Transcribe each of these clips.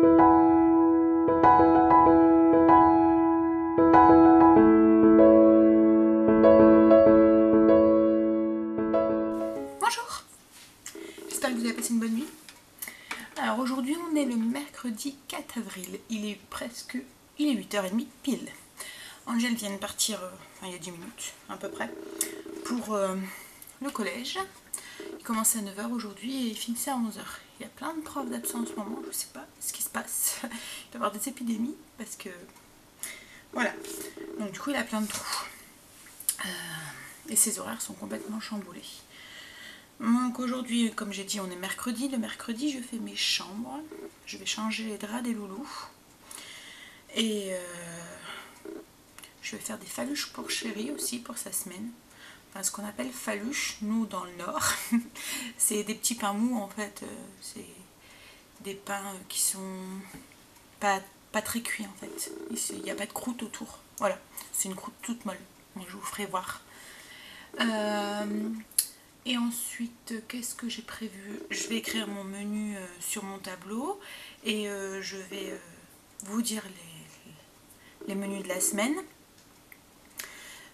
Bonjour, j'espère que vous avez passé une bonne nuit. Alors aujourd'hui on est le mercredi 4 avril, il est 8h30 pile. Angèle vient de partir il y a 10 minutes à peu près pour le collège. Il commence à 9h aujourd'hui et il finissait à 11h. Il y a plein de profs d'absents en ce moment, je sais pas ce qui se passe. Il doit y avoir des épidémies parce que voilà. Donc du coup il a plein de trous. Et ses horaires sont complètement chamboulés. Donc aujourd'hui, comme j'ai dit, on est mercredi. Le mercredi, je fais mes chambres. Je vais changer les draps des loulous. Et je vais faire des faluches pour Chéri aussi, pour sa semaine. Enfin, ce qu'on appelle faluches, nous, dans le Nord. C'est des petits pains mous, en fait. C'est des pains qui sont pas très cuits, en fait. Il n'y a pas de croûte autour. Voilà, c'est une croûte toute molle. Moi, je vous ferai voir. Et ensuite, qu'est-ce que j'ai prévu? Je vais écrire mon menu sur mon tableau et je vais vous dire les menus de la semaine.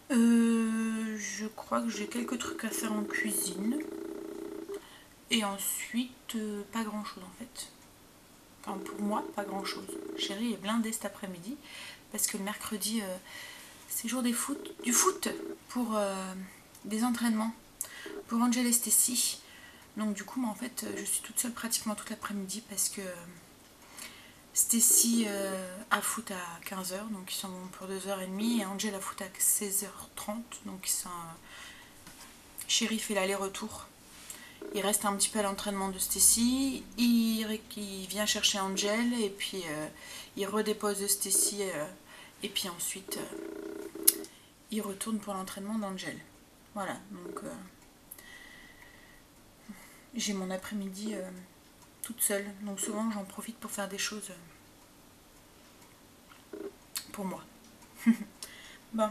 Je crois que j'ai quelques trucs à faire en cuisine. Et ensuite, pas grand chose en fait. Enfin, pour moi, pas grand chose. Chéri est blindée cet après-midi parce que le mercredi, c'est jour du foot pour des entraînements. Pour Angèle et Stécie. Donc du coup, moi, en fait, je suis toute seule pratiquement toute l'après-midi parce que Stécie a foot à 15h, donc ils sont pour 2h30, et Angèle a foot à 16h30, donc ils sont... Chéri fait l'aller-retour. Il reste un petit peu à l'entraînement de Stécie, il vient chercher Angèle, et puis il redépose Stécie, et puis ensuite il retourne pour l'entraînement d'Angèle. Voilà, donc... j'ai mon après-midi toute seule, donc souvent j'en profite pour faire des choses pour moi. Bon,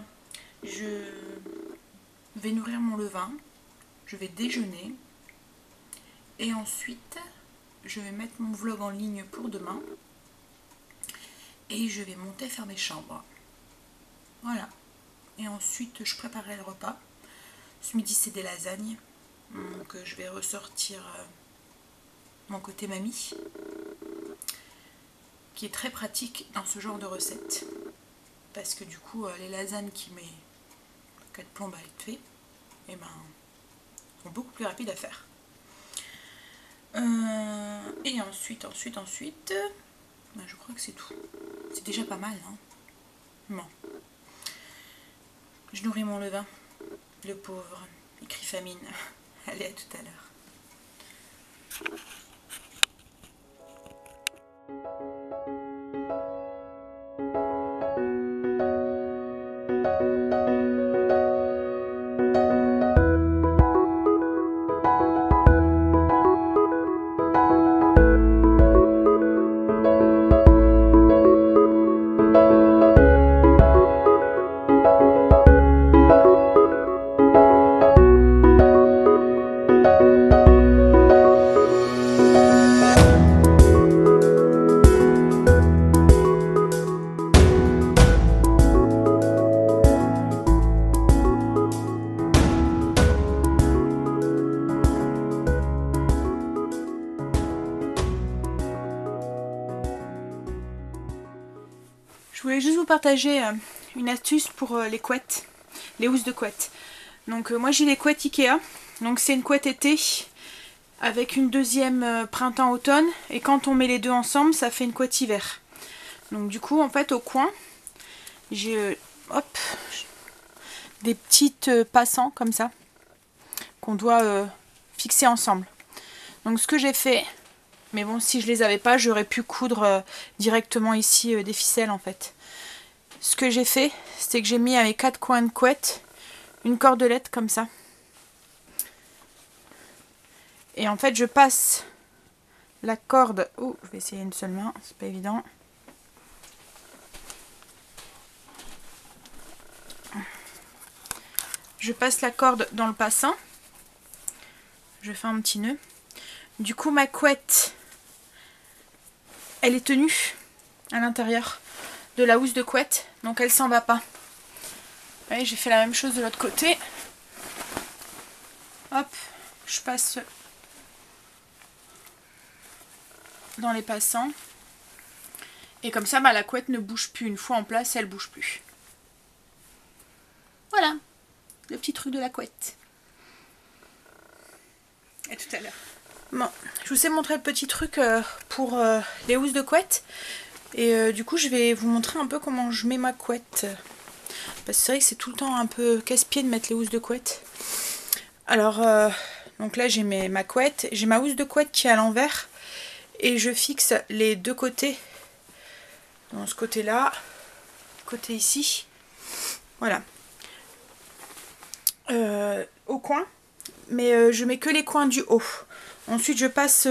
je vais nourrir mon levain, je vais déjeuner, et ensuite je vais mettre mon vlog en ligne pour demain, et je vais monter faire mes chambres. Voilà, et ensuite je préparerai le repas. Ce midi c'est des lasagnes. Donc je vais ressortir mon côté mamie, qui est très pratique dans ce genre de recette, parce que du coup les lasagnes qui met 4 plombes à être fait, et ben, sont beaucoup plus rapides à faire. Et ensuite, ben, je crois que c'est tout. C'est déjà pas mal, hein. Bon. Je nourris mon levain, le pauvre, il crie famine. Allez, à tout à l'heure. Je voulais juste vous partager une astuce pour les couettes, les housses de couette. Donc moi j'ai les couettes Ikea, donc c'est une couette été avec une deuxième printemps-automne, et quand on met les deux ensemble ça fait une couette hiver. Donc du coup en fait au coin j'ai des petites passants comme ça qu'on doit fixer ensemble. Donc ce que j'ai fait, mais bon, si je les avais pas, j'aurais pu coudre directement ici des ficelles en fait. Ce que j'ai fait, c'est que j'ai mis à mes 4 coins de couette une cordelette comme ça. Et en fait, je passe la corde... Oh, je vais essayer une seule main, c'est pas évident. Je passe la corde dans le passin. Je fais un petit nœud. Du coup, ma couette, elle est tenue à l'intérieur de la housse de couette, donc elle s'en va pas. Vous voyez, j'ai fait la même chose de l'autre côté. Hop, je passe dans les passants. Et comme ça, bah, la couette ne bouge plus. Une fois en place, elle bouge plus. Voilà, le petit truc de la couette. Et tout à l'heure. Bon, je vous ai montré le petit truc pour les housses de couette. Et du coup, je vais vous montrer un peu comment je mets ma couette. Parce que c'est vrai que c'est tout le temps un peu casse-pied de mettre les housses de couette. Alors, donc là, j'ai ma couette. J'ai ma housse de couette qui est à l'envers. Et je fixe les deux côtés. Dans ce côté-là. Côté ici. Voilà. Au coin. Mais je mets que les coins du haut. Ensuite, je passe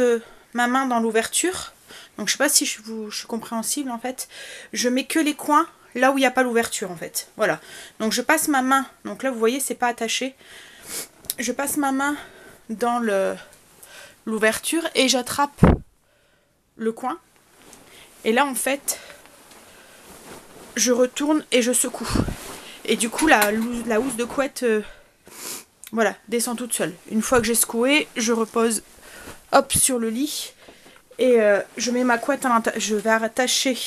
ma main dans l'ouverture. Donc, je sais pas si je suis compréhensible, en fait. Je mets que les coins là où il n'y a pas l'ouverture, en fait. Voilà. Donc, je passe ma main. Donc là, vous voyez, c'est pas attaché. Je passe ma main dans l'ouverture et j'attrape le coin. Et là, en fait, je retourne et je secoue. Et du coup, la housse de couette, voilà, descend toute seule. Une fois que j'ai secoué, je repose, hop, sur le lit. Et je mets ma couette à l'intérieur. Je vais attacher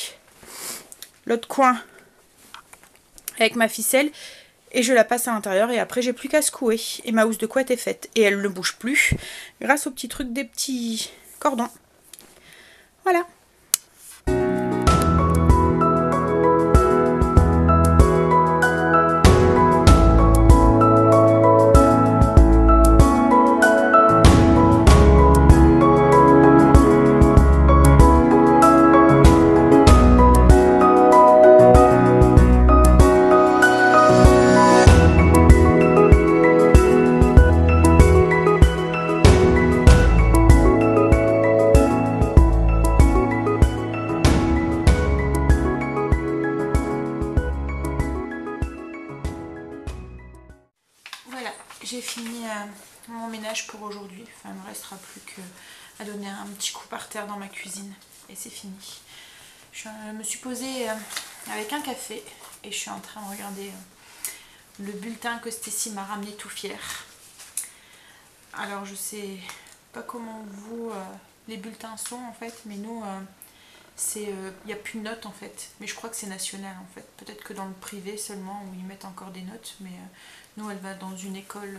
l'autre coin avec ma ficelle. Et je la passe à l'intérieur. Et après, j'ai plus qu'à secouer. Et ma housse de couette est faite. Et elle ne bouge plus grâce au petit truc des petits cordons. Voilà. Voilà, j'ai fini mon ménage pour aujourd'hui. Enfin, il ne me restera plus qu'à donner un petit coup par terre dans ma cuisine. Et c'est fini. Je me suis posée avec un café et je suis en train de regarder le bulletin que Stécie m'a ramené tout fier. Alors, je sais pas comment vous, les bulletins sont en fait, mais nous, il n'y a plus de notes en fait. Mais je crois que c'est national en fait. Peut-être que dans le privé seulement où ils mettent encore des notes, mais nous, elle va dans une école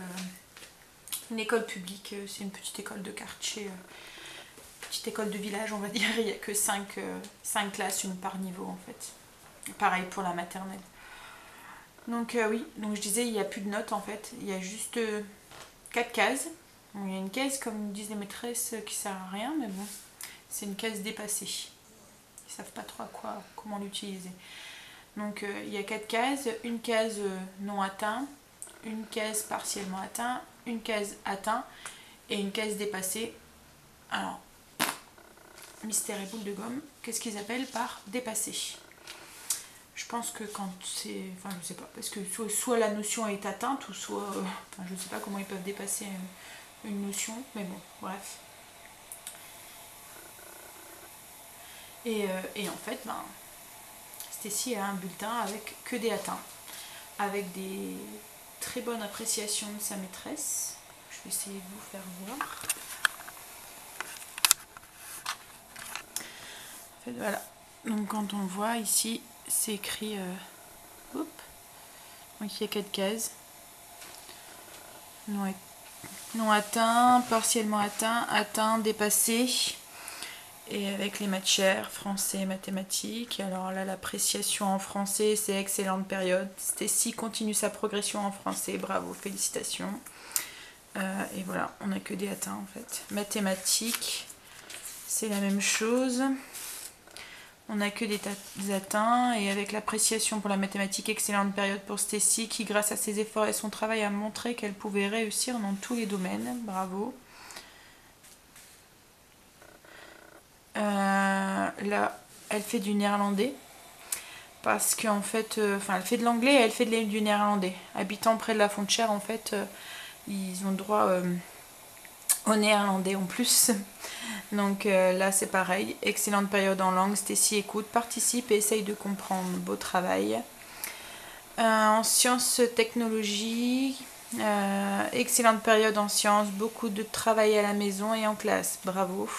publique. C'est une petite école de quartier, petite école de village, on va dire. Il n'y a que 5 classes, une par niveau en fait. Pareil pour la maternelle. Donc oui, donc je disais, il n'y a plus de notes en fait. Il y a juste 4 cases. Bon, il y a une case, comme disent les maîtresses, qui sert à rien, mais bon, c'est une case dépassée. Ils ne savent pas trop comment l'utiliser. Donc il y a 4 cases, une case non atteint, une case partiellement atteint, une case atteint et une case dépassée. Alors, mystère et boule de gomme, qu'est-ce qu'ils appellent par dépassé? Je pense que quand c'est... Enfin, je sais pas, parce que soit la notion est atteinte, ou soit... enfin, je sais pas comment ils peuvent dépasser une notion, mais bon, bref. Et en fait, ben, Stécie a un bulletin avec que des atteints, avec des très bonnes appréciations de sa maîtresse. Je vais essayer de vous faire voir. En fait, voilà. Donc quand on voit ici, c'est écrit... donc il y a 4 cases. Non atteint, partiellement atteint, atteint, dépassé. Et avec les matières, français, mathématiques. Alors là, l'appréciation en français, c'est excellente période. Stécie continue sa progression en français, bravo, félicitations. Et voilà, on n'a que des atteints en fait. Mathématiques, c'est la même chose. On n'a que des atteints. Et avec l'appréciation pour la mathématique, excellente période pour Stécie, qui grâce à ses efforts et son travail a montré qu'elle pouvait réussir dans tous les domaines. Bravo. Là, elle fait du néerlandais parce qu'en fait, elle fait de l'anglais et elle fait du néerlandais. Habitant près de la frontière, en fait, ils ont droit au néerlandais en plus. Donc là c'est pareil, excellente période en langue, Stécie écoute, participe et essaye de comprendre, beau travail. En sciences technologie, excellente période en sciences, beaucoup de travail à la maison et en classe, bravo.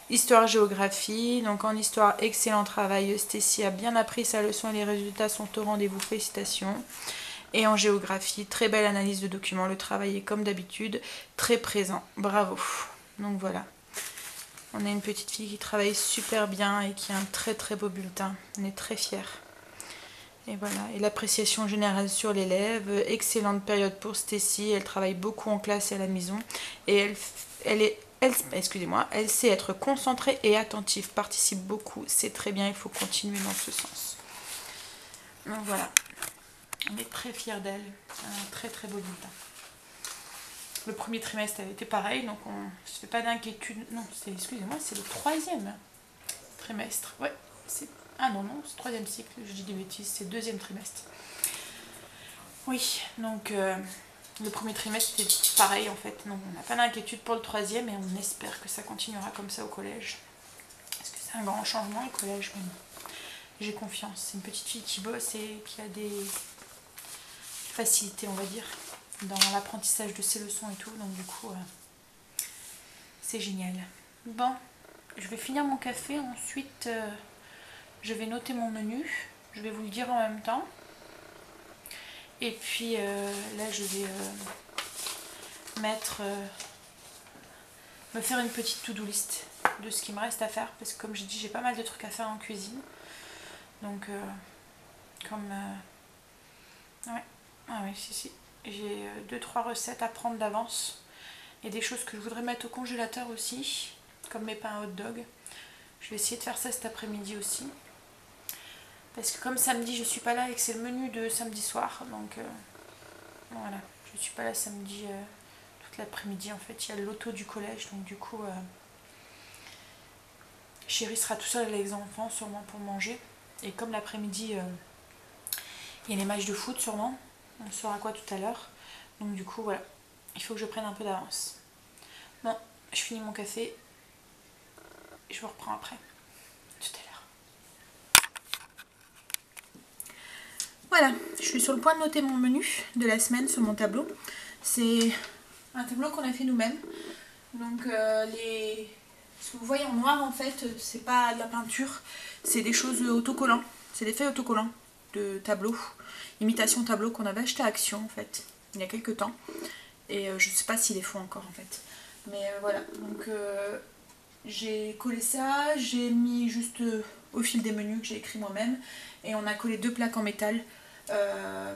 Histoire géographie, donc en histoire excellent travail, Stécie a bien appris sa leçon et les résultats sont au rendez-vous, félicitations. Et en géographie, très belle analyse de documents, le travail est comme d'habitude, très présent, bravo. Donc voilà. On a une petite fille qui travaille super bien et qui a un très beau bulletin. On est très fiers. Et voilà. Et l'appréciation générale sur l'élève. Excellente période pour Stécie. Elle travaille beaucoup en classe et à la maison. Et elle sait être concentrée et attentive. Participe beaucoup. C'est très bien. Il faut continuer dans ce sens. Donc voilà. On est très fiers d'elle. Un très beau bulletin. Le premier trimestre elle était pareil, donc on ne se fait pas d'inquiétude. Non, excusez-moi, c'est le 3e trimestre. Ouais, ah non, c'est le 3e cycle, je dis des bêtises, c'est le 2e trimestre. Oui, donc le premier trimestre c'était pareil en fait. Non, on n'a pas d'inquiétude pour le 3e et on espère que ça continuera comme ça au collège. Parce que c'est un grand changement le collège, mais bon, j'ai confiance. C'est une petite fille qui bosse et qui a des facilités, on va dire, dans l'apprentissage de ses leçons et tout, donc du coup c'est génial. Bon, je vais finir mon café, ensuite je vais noter mon menu, je vais vous le dire en même temps, et puis là je vais me faire une petite to-do list de ce qui me reste à faire, parce que comme j'ai dit j'ai pas mal de trucs à faire en cuisine, donc ouais, ah oui, si. J'ai 2-3 recettes à prendre d'avance et des choses que je voudrais mettre au congélateur aussi, comme mes pains hot dog. Je vais essayer de faire ça cet après-midi aussi. Parce que comme samedi je suis pas là et que c'est le menu de samedi soir, donc voilà, je suis pas là samedi toute l'après-midi en fait. Il y a le loto du collège, donc du coup Chéri sera tout seul avec les enfants sûrement pour manger. Et comme l'après-midi il y a les matchs de foot sûrement, on saura quoi tout à l'heure. Donc du coup voilà, il faut que je prenne un peu d'avance. Bon, je finis mon café. Je vous reprends après. Tout à l'heure. Voilà, je suis sur le point de noter mon menu de la semaine sur mon tableau. C'est un tableau qu'on a fait nous-mêmes. Donc ce que vous voyez en noir en fait, c'est pas de la peinture, c'est des choses autocollants. C'est des feuilles autocollants de tableaux, imitation tableau qu'on avait acheté à Action en fait, il y a quelques temps. Et je sais pas s'ils les font encore en fait. Mais voilà, donc j'ai collé ça, j'ai mis juste au fil des menus que j'ai écrit moi-même. Et on a collé 2 plaques en métal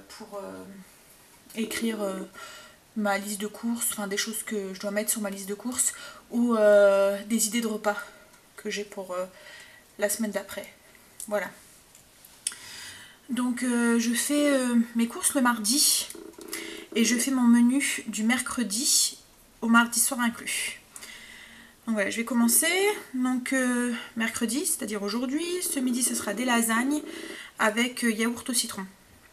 pour écrire ma liste de courses, enfin des choses que je dois mettre sur ma liste de courses, ou des idées de repas que j'ai pour la semaine d'après. Voilà. Donc je fais mes courses le mardi et je fais mon menu du mercredi au mardi soir inclus. Donc voilà, je vais commencer. Donc mercredi, c'est-à-dire aujourd'hui, ce midi ce sera des lasagnes avec yaourt au citron.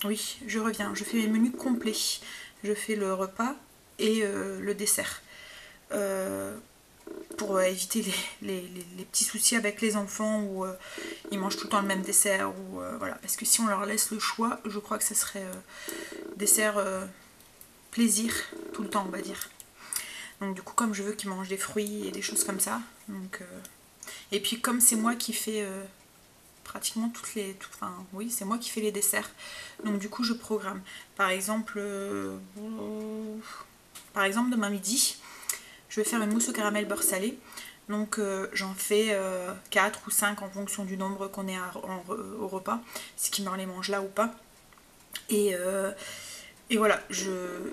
Oui, je reviens, je fais mes menus complets. Je fais le repas et le dessert. Pour éviter les petits soucis avec les enfants où ils mangent tout le temps le même dessert. Ou, voilà. Parce que si on leur laisse le choix, je crois que ce serait dessert plaisir tout le temps, on va dire. Donc du coup, comme je veux qu'ils mangent des fruits et des choses comme ça. Donc, et puis comme c'est moi qui fais pratiquement oui, c'est moi qui fais les desserts. Donc du coup, je programme. Par exemple, demain midi, je vais faire une mousse au caramel beurre salé. Donc j'en fais 4 ou 5 en fonction du nombre qu'on est au repas, si qui me les mange là ou pas. Et voilà,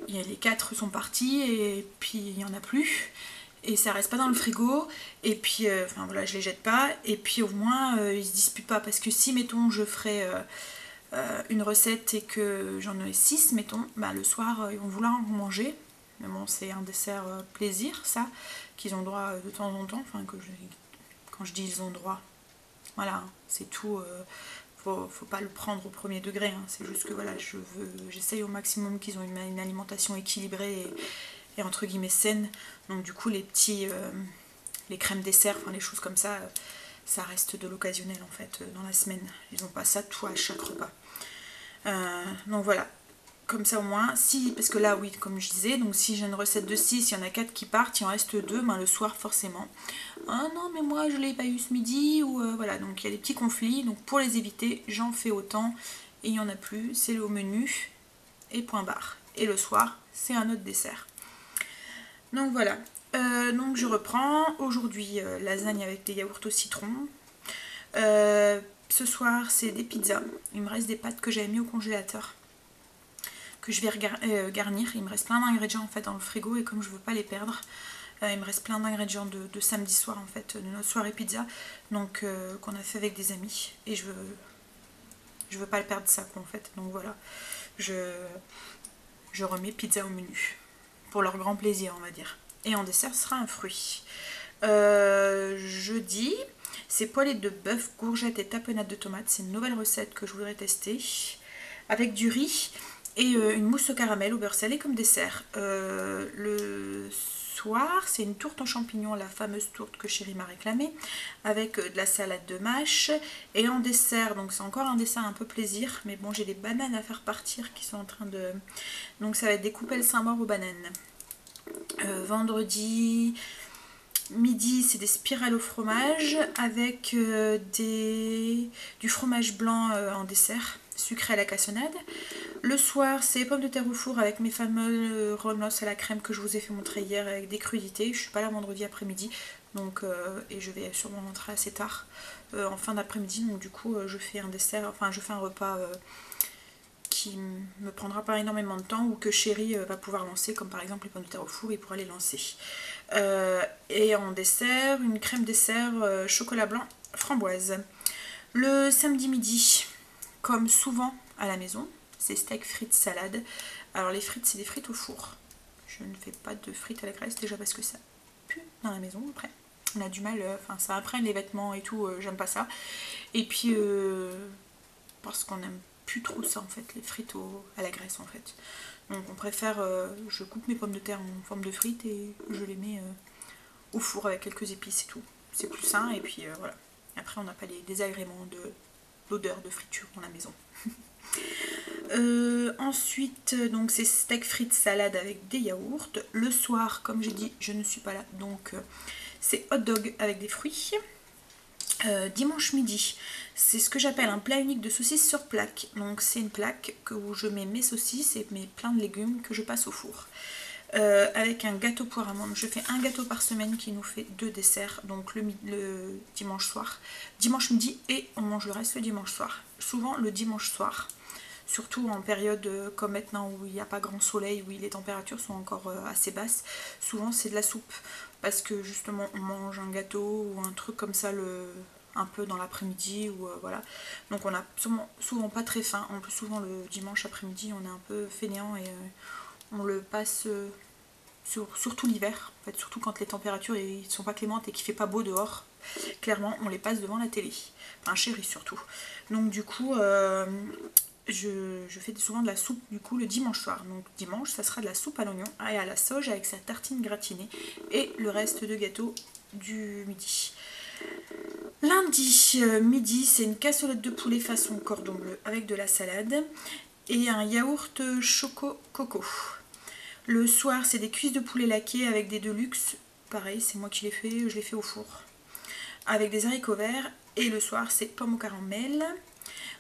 les 4 sont partis et puis il n'y en a plus. Et ça reste pas dans le frigo. Et puis, voilà, je les jette pas. Et puis au moins, ils se disputent pas. Parce que si, mettons, je ferais une recette et que j'en ai 6, mettons, bah, le soir, ils vont vouloir en manger. Mais bon, c'est un dessert plaisir, ça, qu'ils ont droit de temps en temps. Enfin, quand je dis ils ont droit, voilà, hein, c'est tout. Faut pas le prendre au premier degré. Hein, c'est juste que voilà, j'essaye au maximum qu'ils ont une alimentation équilibrée est entre guillemets saine. Donc du coup les petits, les crèmes dessert, enfin les choses comme ça, ça reste de l'occasionnel en fait dans la semaine. Ils n'ont pas ça tout à chaque repas. Donc voilà. Comme ça au moins, si, parce que là oui comme je disais, donc si j'ai une recette de 6, il y en a 4 qui partent, il en reste 2, ben, le soir forcément. Ah non mais moi je l'ai pas eu ce midi, ou voilà, donc il y a des petits conflits, donc pour les éviter, j'en fais autant, et il n'y en a plus, c'est au menu, et point barre. Et le soir, c'est un autre dessert. Donc voilà, donc je reprends, aujourd'hui lasagne avec des yaourts au citron. Ce soir c'est des pizzas, il me reste des pâtes que j'avais mis au congélateur, que je vais garnir. Il me reste plein d'ingrédients en fait dans le frigo et comme je veux pas les perdre, il me reste plein d'ingrédients de samedi soir en fait, de notre soirée pizza, donc qu'on a fait avec des amis et je veux pas le perdre ça quoi, en fait. Donc voilà, je remets pizza au menu pour leur grand plaisir on va dire. Et en dessert ce sera un fruit. Jeudi, c'est poêlée de bœuf, courgettes et tapenade de tomates. C'est une nouvelle recette que je voudrais tester avec du riz et une mousse au caramel au beurre salé comme dessert. Le soir, c'est une tourte en champignons, la fameuse tourte que Chérie m'a réclamée, avec de la salade de mâche. Et en dessert, donc c'est encore un dessert un peu plaisir, mais bon, j'ai des bananes à faire partir qui sont en train de... Donc ça va être des coupelles Saint-Maur aux bananes. Vendredi... Midi, c'est des spirales au fromage avec du fromage blanc en dessert, sucré à la cassonade. Le soir, c'est pommes de terre au four avec mes fameux rolls à la crème que je vous ai fait montrer hier avec des crudités. Je suis pas là vendredi après-midi, donc et je vais sûrement rentrer assez tard en fin d'après-midi. Donc du coup, je fais un dessert, enfin je fais un repas qui me prendra pas énormément de temps ou que Chérie va pouvoir lancer, comme par exemple les pommes de terre au four, il pourra les lancer. Et en dessert, une crème dessert chocolat blanc framboise. Le samedi midi, comme souvent à la maison, c'est steak, frites, salade. Alors les frites, c'est des frites au four. Je ne fais pas de frites à la graisse déjà parce que ça pue dans la maison après. On a du mal, enfin ça imprègne les vêtements et tout, j'aime pas ça. Et puis parce qu'on aime plus trop ça en fait, les frites à la graisse en fait. Donc on préfère, je coupe mes pommes de terre en forme de frites et je les mets au four avec quelques épices et tout. C'est plus sain et puis voilà. Après on n'a pas les désagréments de l'odeur de friture dans la maison. Ensuite donc c'est steak frites salade avec des yaourts. Le soir comme j'ai dit je ne suis pas là donc c'est hot dog avec des fruits. Dimanche midi, c'est ce que j'appelle un plat unique de saucisses sur plaque. Donc c'est une plaque où je mets mes saucisses et mes plein de légumes que je passe au four. Avec un gâteau poire amande. Je fais un gâteau par semaine qui nous fait 2 desserts, donc le dimanche soir, dimanche midi et on mange le reste le dimanche soir. Souvent le dimanche soir, surtout en période comme maintenant où il n'y a pas grand soleil, où les températures sont encore assez basses, souvent c'est de la soupe. Parce que justement on mange un gâteau ou un truc comme ça un peu dans l'après-midi ou voilà. Donc on a souvent pas très faim. En plus souvent le dimanche après-midi on est un peu fainéant et on le passe surtout l'hiver. En fait, surtout quand les températures ne sont pas clémentes et qu'il fait pas beau dehors. Clairement on les passe devant la télé. Enfin Chérie surtout. Donc du coup je fais souvent de la soupe du coup le dimanche soir. Donc dimanche ça sera de la soupe à l'oignon et à la sauge avec sa tartine gratinée et le reste de gâteau du midi. Lundi midi c'est une cassolette de poulet façon cordon bleu avec de la salade et un yaourt choco coco. Le soir c'est des cuisses de poulet laquées avec des Deluxe, pareil c'est moi qui les fais, je les fais au four, avec des haricots verts. Et le soir c'est pommes au caramel.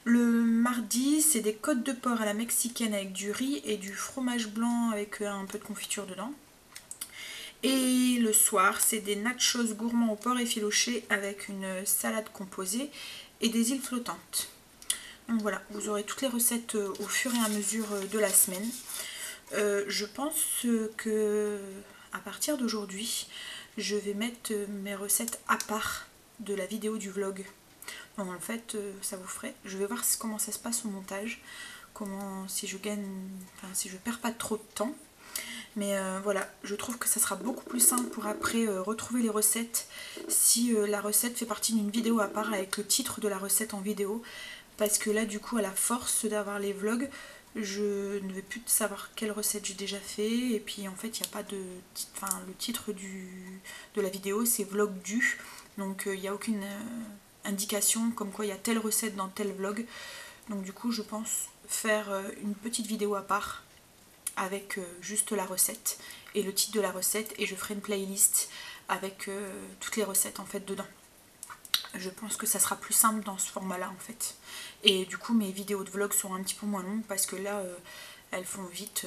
Le mardi, c'est des côtes de porc à la mexicaine avec du riz et du fromage blanc avec un peu de confiture dedans. Et le soir, c'est des nachos gourmands au porc effiloché avec une salade composée et des îles flottantes. Donc voilà, vous aurez toutes les recettes au fur et à mesure de la semaine. Je pense que à partir d'aujourd'hui, je vais mettre mes recettes à part de la vidéo du vlog. Donc en fait ça vous ferait, je vais voir comment ça se passe au montage, si je gagne, enfin si je perds pas trop de temps, mais voilà, je trouve que ça sera beaucoup plus simple pour après retrouver les recettes si la recette fait partie d'une vidéo à part avec le titre de la recette en vidéo, parce que là du coup à la force d'avoir les vlogs, je ne vais plus savoir quelle recette j'ai déjà fait. Et puis en fait il n'y a pas de... Enfin le titre de la vidéo c'est vlog du. Donc il n'y a aucune indication comme quoi il y a telle recette dans tel vlog. Donc du coup je pense faire une petite vidéo à part avec juste la recette et le titre de la recette, et je ferai une playlist avec toutes les recettes en fait dedans. Je pense que ça sera plus simple dans ce format là en fait, et du coup mes vidéos de vlog seront un petit peu moins longues parce que là elles font vite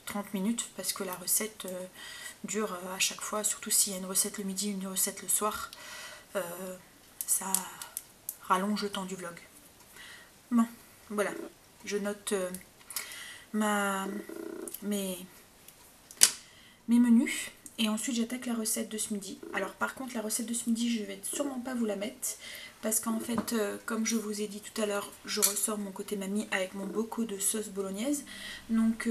30 minutes parce que la recette dure à chaque fois, surtout s'il y a une recette le midi, une recette le soir, ça rallonge le temps du vlog. Bon, voilà, je note mes menus et ensuite j'attaque la recette de ce midi. Alors par contre la recette de ce midi je vais sûrement pas vous la mettre parce qu'en fait comme je vous ai dit tout à l'heure, je ressors mon côté mamie avec mon bocaux de sauce bolognaise, donc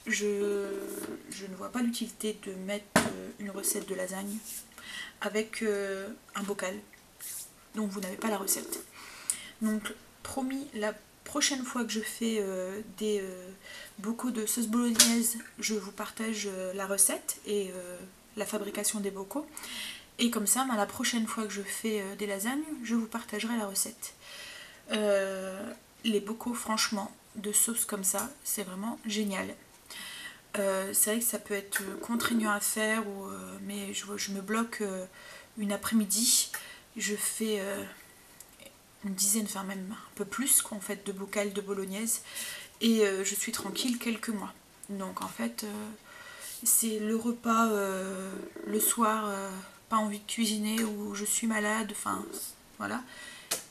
je ne vois pas l'utilité de mettre une recette de lasagne avec un bocal dont vous n'avez pas la recette. Donc promis, la prochaine fois que je fais des bocaux de sauce bolognaise, je vous partage la recette et la fabrication des bocaux. Et comme ça, la prochaine fois que je fais des lasagnes, je vous partagerai la recette. Les bocaux, franchement, de sauce comme ça, c'est vraiment génial. C'est vrai que ça peut être contraignant à faire, mais je me bloque une après-midi. Je fais... une dizaine, enfin même un peu plus qu'en fait de bocal de bolognaise, et je suis tranquille quelques mois. Donc en fait c'est le repas le soir, pas envie de cuisiner ou je suis malade, enfin voilà,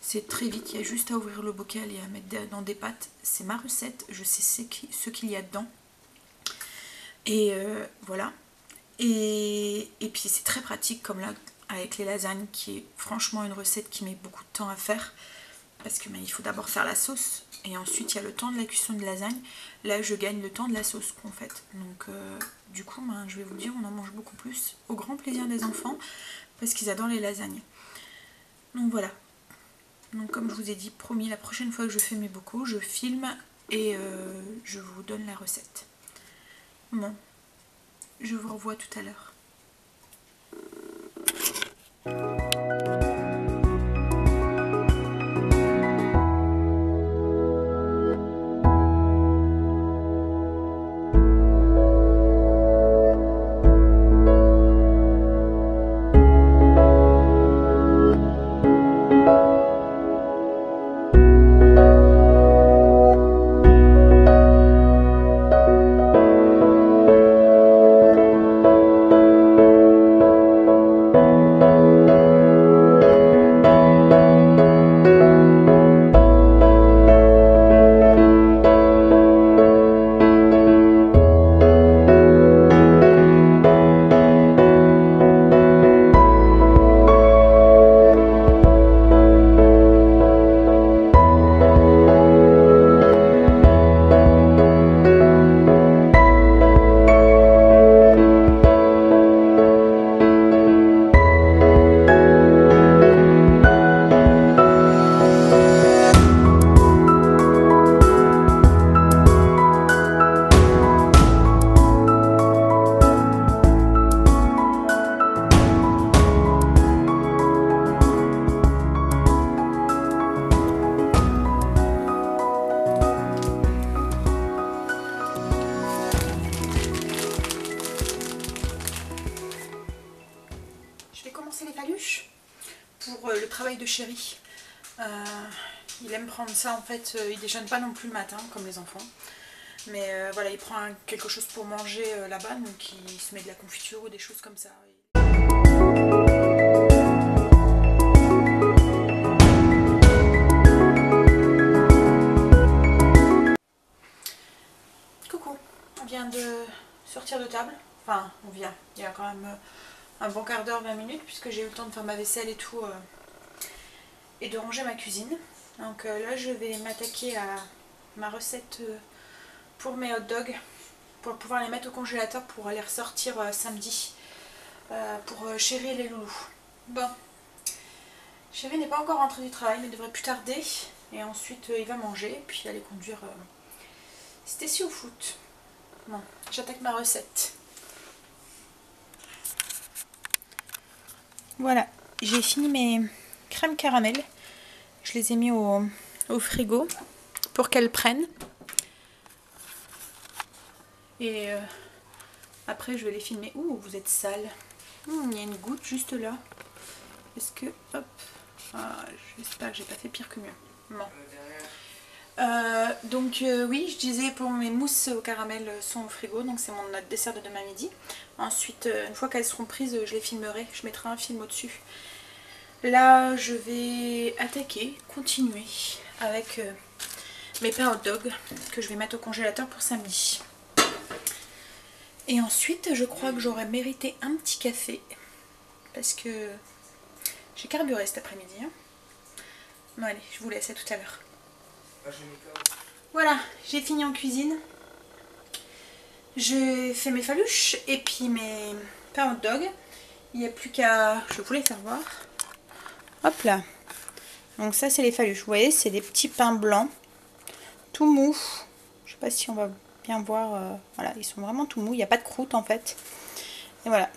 c'est très vite, il y a juste à ouvrir le bocal et à mettre dans des pâtes. C'est ma recette, je sais ce qu'il y a dedans, et voilà. Et puis c'est très pratique comme là avec les lasagnes, qui est franchement une recette qui met beaucoup de temps à faire parce que il faut d'abord faire la sauce et ensuite il y a le temps de la cuisson de lasagne. Là je gagne le temps de la sauce en fait, donc du coup je vais vous dire, on en mange beaucoup plus au grand plaisir des enfants parce qu'ils adorent les lasagnes. Donc voilà, donc comme je vous ai dit, promis, la prochaine fois que je fais mes bocaux je filme et je vous donne la recette. Bon, je vous revois tout à l'heure. Pour le travail de Chéri, il aime prendre ça en fait, il déjeune pas non plus le matin comme les enfants, mais voilà, il prend quelque chose pour manger là-bas, donc il se met de la confiture ou des choses comme ça. Coucou, on vient de sortir de table, enfin on vient, il y a quand même un bon quart d'heure, 20 minutes, puisque j'ai eu le temps de faire ma vaisselle et tout, et de ranger ma cuisine. Donc là je vais m'attaquer à ma recette pour mes hot dogs, pour pouvoir les mettre au congélateur pour les ressortir samedi pour Chéri et les loulous. Bon, Chéri n'est pas encore rentré du travail mais devrait plus tarder, et ensuite il va manger et puis aller conduire Stacy au foot. Bon, j'attaque ma recette. Voilà, j'ai fini mes crèmes caramel. Je les ai mis au frigo pour qu'elles prennent. Et après, je vais les filmer. Ouh, vous êtes sale. Il y a une goutte juste là. Est-ce que... Hop. Ah, j'espère que j'ai pas fait pire que mieux. Non. Donc oui, je disais pour mes mousses au caramel sont au frigo, donc c'est mon dessert de demain midi. Ensuite, une fois qu'elles seront prises, je les filmerai, je mettrai un film au-dessus. Là, je vais attaquer, continuer avec mes pains hot dog que je vais mettre au congélateur pour samedi. Et ensuite, je crois que j'aurais mérité un petit café parce que j'ai carburé cet après-midi. Hein. Bon allez, je vous laisse à tout à l'heure. Voilà, j'ai fini en cuisine. J'ai fait mes faluches et puis mes pains hot dog. Il n'y a plus qu'à... Je voulais faire voir. Hop là. Donc ça c'est les faluches. Vous voyez, c'est des petits pains blancs. Tout mous. Je sais pas si on va bien voir. Voilà, ils sont vraiment tout mous. Il n'y a pas de croûte en fait. Et voilà.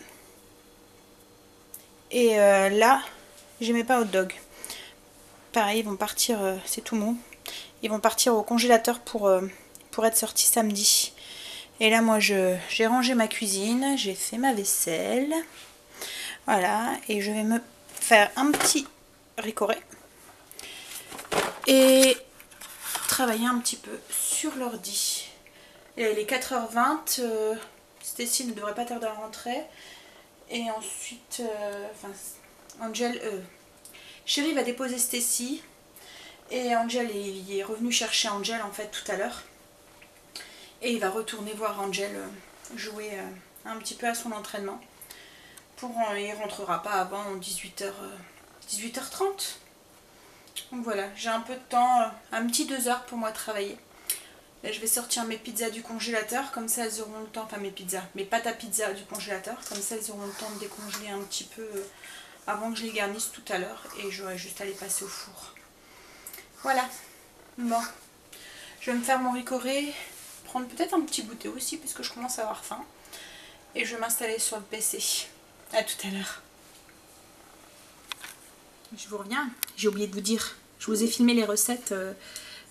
Et là, j'ai mes pains hot dog. Pareil, ils vont partir... c'est tout mou. Ils vont partir au congélateur pour être sortis samedi. Et là, moi, j'ai rangé ma cuisine, j'ai fait ma vaisselle. Voilà, et je vais me faire un petit ricoré. Et travailler un petit peu sur l'ordi. Il est 4h20, Stacy ne devrait pas tarder à rentrer. Et ensuite, Chérie va déposer Stacy. Et Angel, il est revenu chercher Angel en fait tout à l'heure. Et il va retourner voir Angel jouer un petit peu à son entraînement. Il ne rentrera pas avant 18h30. Donc voilà, j'ai un peu de temps, un petit 2 heures pour moi travailler. Là, je vais sortir mes pizzas du congélateur, comme ça elles auront le temps, enfin mes pâtes à pizza du congélateur, comme ça elles auront le temps de décongeler un petit peu avant que je les garnisse tout à l'heure. Et j'aurai juste à les passer au four. Voilà, bon, je vais me faire mon ricoré, prendre peut-être un petit goûter aussi puisque je commence à avoir faim. Et je vais m'installer sur le PC. A tout à l'heure. Je vous reviens, j'ai oublié de vous dire, je vous ai filmé les recettes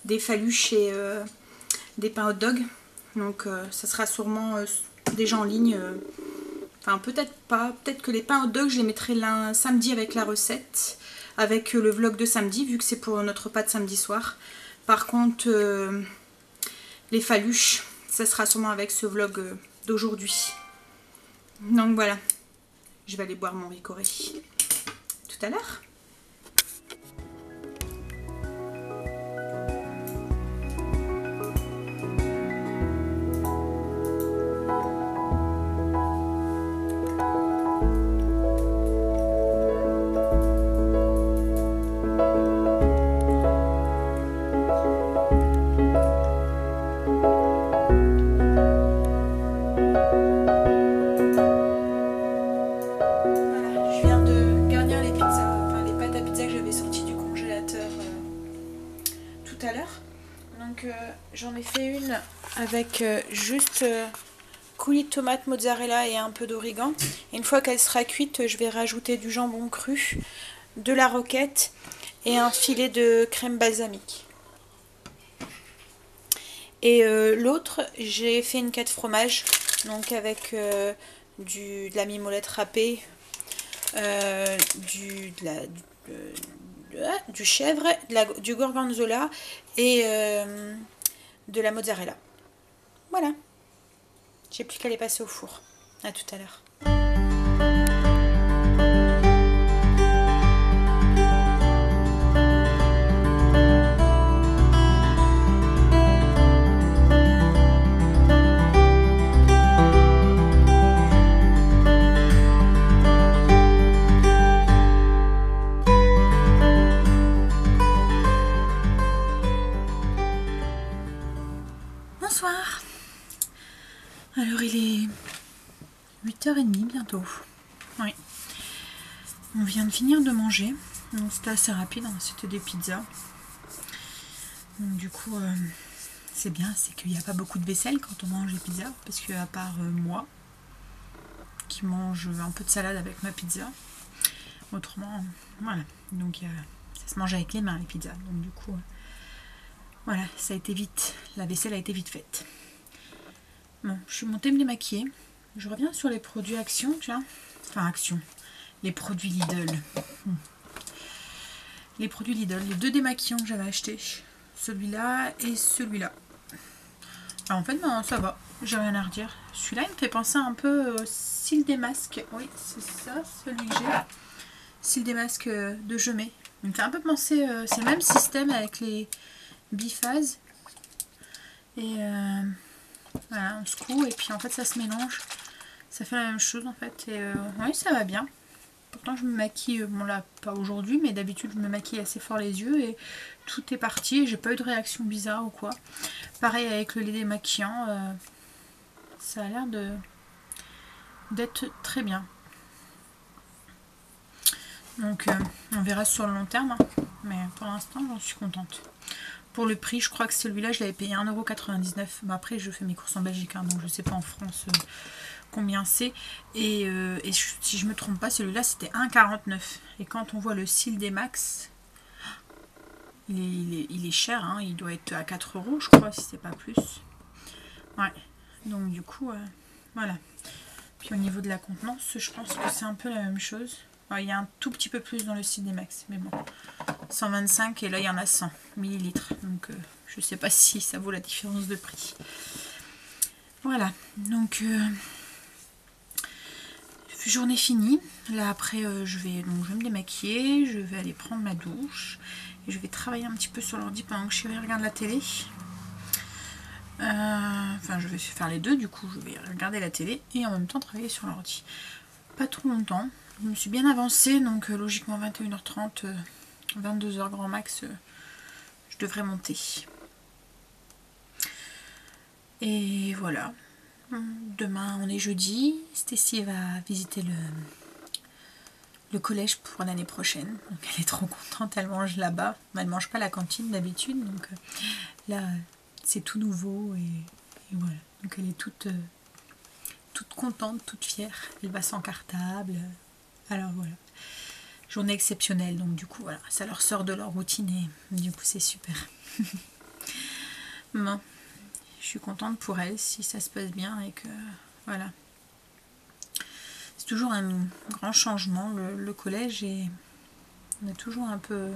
des faluches et des pains hot dog. Donc ça sera sûrement déjà en ligne, enfin peut-être pas, peut-être que les pains hot dog je les mettrai samedi avec la recette. Avec le vlog de samedi, vu que c'est pour notre repas de samedi soir. Par contre, les faluches, ça sera sûrement avec ce vlog d'aujourd'hui. Donc voilà, je vais aller boire mon ricoré. Tout à l'heure. J'en ai fait une avec juste coulis de tomates, mozzarella et un peu d'origan. Une fois qu'elle sera cuite, je vais rajouter du jambon cru, de la roquette et un filet de crème balsamique. Et l'autre, j'ai fait une 4 fromage, donc avec de la mimolette râpée, du chèvre, du gorgonzola et de la mozzarella. Voilà. J'ai plus qu'à les passer au four. À tout à l'heure. Bonsoir. Alors il est 8h30 bientôt. Oui. On vient de finir de manger. Donc c'était assez rapide, hein. C'était des pizzas. Donc du coup, c'est bien, c'est qu'il n'y a pas beaucoup de vaisselle quand on mange les pizzas, parce que à part moi, qui mange un peu de salade avec ma pizza, autrement, voilà, donc ça se mange avec les mains les pizzas, donc du coup, voilà, ça a été vite, la vaisselle a été vite faite. Bon, je suis montée me démaquiller, je reviens sur les produits Action, tiens, enfin Action, les produits Lidl. Les produits Lidl, les 2 démaquillants que j'avais achetés, celui-là et celui-là. Alors en fait, non, ça va, j'ai rien à redire. Celui-là, il me fait penser un peu au cils des masques. Oui, c'est ça, celui que j'ai. Cils des masques de Gemay. Il me fait un peu penser, c'est le même système avec les biphases. Et voilà, on secoue et puis en fait, ça se mélange. Ça fait la même chose en fait. Et oui, ça va bien. Pourtant je me maquille, bon là pas aujourd'hui, mais d'habitude je me maquille assez fort les yeux et tout est parti, j'ai pas eu de réaction bizarre ou quoi. Pareil avec le lait démaquillant, ça a l'air d'être très bien. Donc on verra sur le long terme, hein, mais pour l'instant j'en suis contente. Pour le prix, je crois que celui-là je l'avais payé 1,99 €. Mais après je fais mes courses en Belgique, hein, donc je sais pas en France combien c'est, et si je me trompe pas, celui-là c'était 1,49 €. Et quand on voit le cils des Max, il est cher, hein, il doit être à 4 € je crois, si c'est pas plus. Ouais, donc du coup, voilà. Puis au niveau de la contenance, je pense que c'est un peu la même chose. Alors, il y a un tout petit peu plus dans le cils des Max, mais bon, 125 et là il y en a 100 millilitres, donc je sais pas si ça vaut la différence de prix. Voilà, donc journée finie. Là après je vais me démaquiller, je vais aller prendre ma douche et je vais travailler un petit peu sur l'ordi pendant que Chérie regarde la télé. Enfin je vais faire les deux, du coup je vais regarder la télé et en même temps travailler sur l'ordi. Pas trop longtemps, je me suis bien avancée, donc logiquement 21h30, 22h grand max, je devrais monter. Et voilà. Demain on est jeudi, Stécie va visiter le collège pour l'année prochaine, donc elle est trop contente, elle mange là-bas, elle mange pas à la cantine d'habitude, donc là c'est tout nouveau et voilà, donc elle est toute contente, toute fière, elle va sans cartable, alors voilà, journée exceptionnelle, donc du coup voilà, ça leur sort de leur routine et du coup c'est super. Bon, je suis contente pour elle si ça se passe bien et que voilà. C'est toujours un grand changement le collège et on a toujours un peu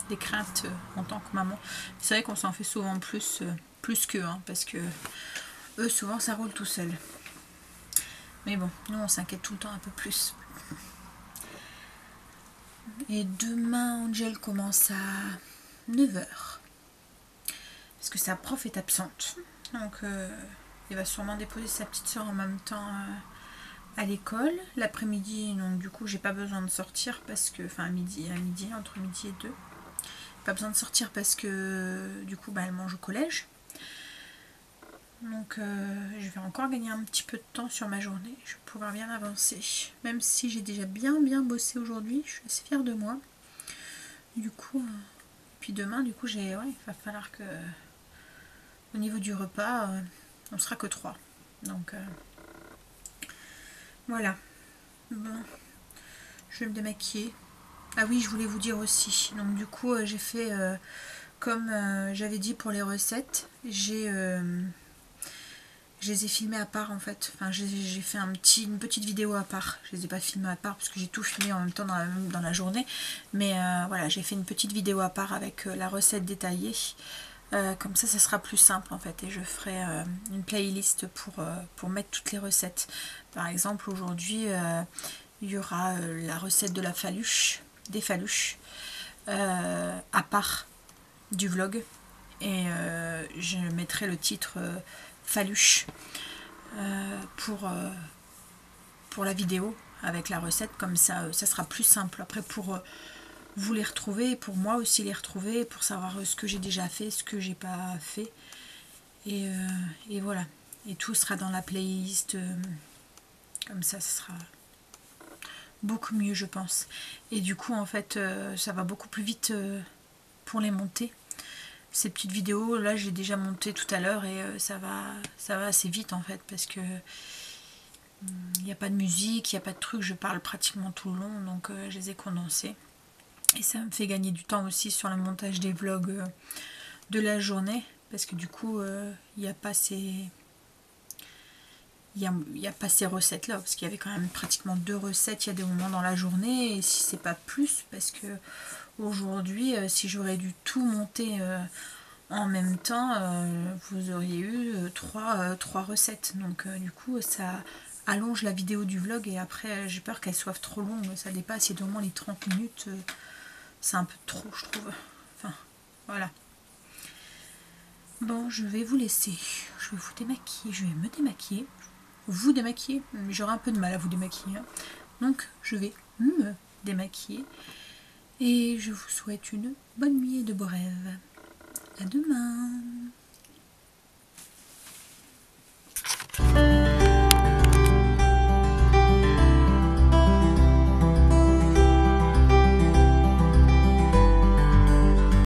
des craintes en tant que maman. C'est vrai qu'on s'en fait souvent plus qu'eux, hein, parce que eux souvent ça roule tout seul. Mais bon, nous on s'inquiète tout le temps un peu plus. Et demain Angel commence à 9 h parce que sa prof est absente. Donc il va sûrement déposer sa petite soeur en même temps à l'école. L'après-midi, donc du coup j'ai pas besoin de sortir parce que, enfin à midi, entre midi et 2. Pas besoin de sortir parce que du coup elle mange au collège. Donc je vais encore gagner un petit peu de temps sur ma journée. Je vais pouvoir bien avancer. Même si j'ai déjà bien bossé aujourd'hui, je suis assez fière de moi. Du coup, puis demain, du coup, il va falloir que au niveau du repas, on sera que 3. Donc voilà. Bon, je vais me démaquiller. Ah oui, je voulais vous dire aussi. Donc du coup, j'ai fait comme j'avais dit pour les recettes. Je les ai filmées à part en fait. Enfin, j'ai fait une petite vidéo à part. Je les ai pas filmées à part parce que j'ai tout filmé en même temps dans la journée. Mais voilà, j'ai fait une petite vidéo à part avec la recette détaillée. Comme ça sera plus simple en fait. Et je ferai une playlist pour mettre toutes les recettes. Par exemple, aujourd'hui, il y aura la recette de la faluche, des faluches, à part du vlog. Et je mettrai le titre faluche pour la vidéo avec la recette, comme ça ça sera plus simple après pour vous les retrouver, pour moi aussi les retrouver, pour savoir ce que j'ai déjà fait, ce que j'ai pas fait, et voilà, et tout sera dans la playlist, comme ça sera beaucoup mieux je pense. Et du coup en fait ça va beaucoup plus vite pour les monter. ces petites vidéos. Là j'ai déjà monté tout à l'heure et ça va assez vite en fait, parce que il n'y a pas de musique, il n'y a pas de truc, je parle pratiquement tout le long, donc je les ai condensés. Et ça me fait gagner du temps aussi sur le montage des vlogs de la journée, parce que du coup il n'y a pas ces... Il n'y a pas ces recettes là, parce qu'il y avait quand même pratiquement 2 recettes, il y a des moments dans la journée, et si c'est pas plus, parce que aujourd'hui, si j'aurais dû tout monter en même temps, vous auriez eu 3 recettes. Donc du coup, ça allonge la vidéo du vlog, et après, j'ai peur qu'elle soit trop longue, ça dépasse, et au moins les 30 minutes, c'est un peu trop, je trouve. Enfin, voilà. Bon, je vais vous laisser. Je vais vous démaquiller, je vais me démaquiller. Vous démaquiller, j'aurai un peu de mal à vous démaquiller. Donc, je vais me démaquiller. Et je vous souhaite une bonne nuit et de beaux rêves. À demain!